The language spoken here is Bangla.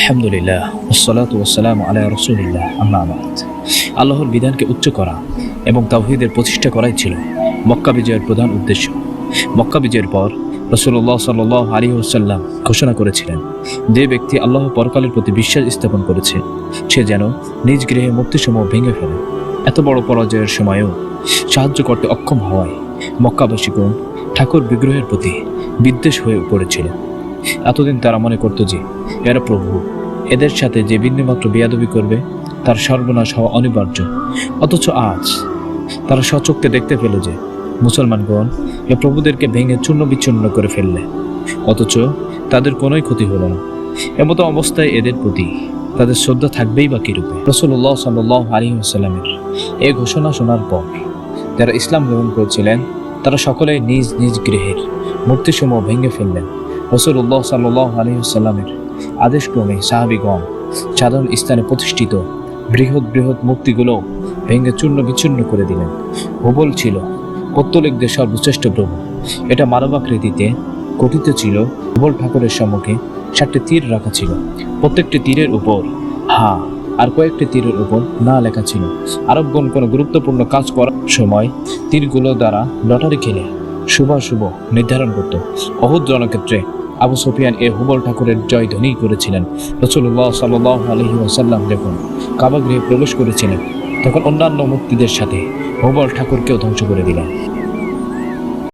আলহামদুলিল্লাহ ওয়াসসালাতু ওয়াসসালামু আলা রাসূলিল্লাহ আম্মা বাদ। আল্লাহর বিধানকে উচ্চ করা এবং তাওহীদের প্রতিষ্ঠা করাই ছিল মক্কা বিজয়ের প্রধান উদ্দেশ্য। মক্কা বিজয়ের পর রাসূলুল্লাহ সাল্লাল্লাহু আলাইহি ওয়াসাল্লাম ঘোষণা করেছিলেন, যে ব্যক্তি আল্লাহ পরকালের প্রতি বিশ্বাস স্থাপন করেছে সে যেন নিজ গৃহে মূর্তিসমূহ ভেঙে ফেলে। এত বড় পরাজয়ের সময়ও সাহায্য করতে অক্ষম হওয়ায় মক্কাবাসীগণ ঠাকুর বিগ্রহের প্রতি বিদ্বেষ হয়ে পড়েছিল। এতদিন তারা মনে করত যে এরা প্রভু, এদের সাথে যে বিন্দুমাত্র বেয়াদবি করবে তার সর্বনাশ হওয়া অনিবার্য। অথচ আজ তারা স্বচক্ষে দেখতে পেল যে মুসলমানগণ এ প্রভুদেরকে ভেঙে চূর্ণ বিচ্ছিন্ন করে ফেললে, অথচ তাদের কোনোই ক্ষতি হলো না। এমতো অবস্থায় এদের প্রতি তাদের শ্রদ্ধা থাকবেই বা কিরূপে? রাসূলুল্লাহ সাল্লাল্লাহু আলাইহি ওয়াসাল্লামের এই ঘোষণা শোনার পর যারা ইসলাম গ্রহণ করেছিলেন তারা সকলেই নিজ নিজ গৃহের মূর্তিসমূহ ভেঙে ফেললেন। রাসূলুল্লাহ সাল্লাল্লাহু আলাইহি ওয়াসাল্লামের আদেশক্রমে সাহাবীগণ সাধারণ স্থানে প্রতিষ্ঠিত বৃহৎ বৃহৎ মূর্তিগুলো ভেঙে চূর্ণ বিচ্ছিন্ন করে দিলেন। হুবল ছিল পৌত্তলিকদের সর্বশ্রেষ্ঠ প্রভু। এটা মানবাকৃতিতে গঠিত ছিল। হুবল ঠাকুরের সম্মুখে 7টি তীর রাখা ছিল। প্রত্যেকটি তীরের উপর হা আর কয়েকটি তীরের উপর না লেখা ছিল। আরবগণ কোনো গুরুত্বপূর্ণ কাজ করার সময় তীরগুলো দ্বারা লটারি খেলে শুভাশুভ নির্ধারণ করত। অহুদ রণক্ষেত্রে আবু সুফিয়ান এ হুবল ঠাকুরের জয় ধ্বনি করেছিলেন। রাসূলুল্লাহ সাল্লাল্লাহু আলাইহি ওয়াসাল্লাম যখন কাবা গৃহে প্রবেশ করেছিলেন তখন অন্যান্য মূর্তিদের সাথে হুবল ঠাকুরকেও ধ্বংস করে দিলেন।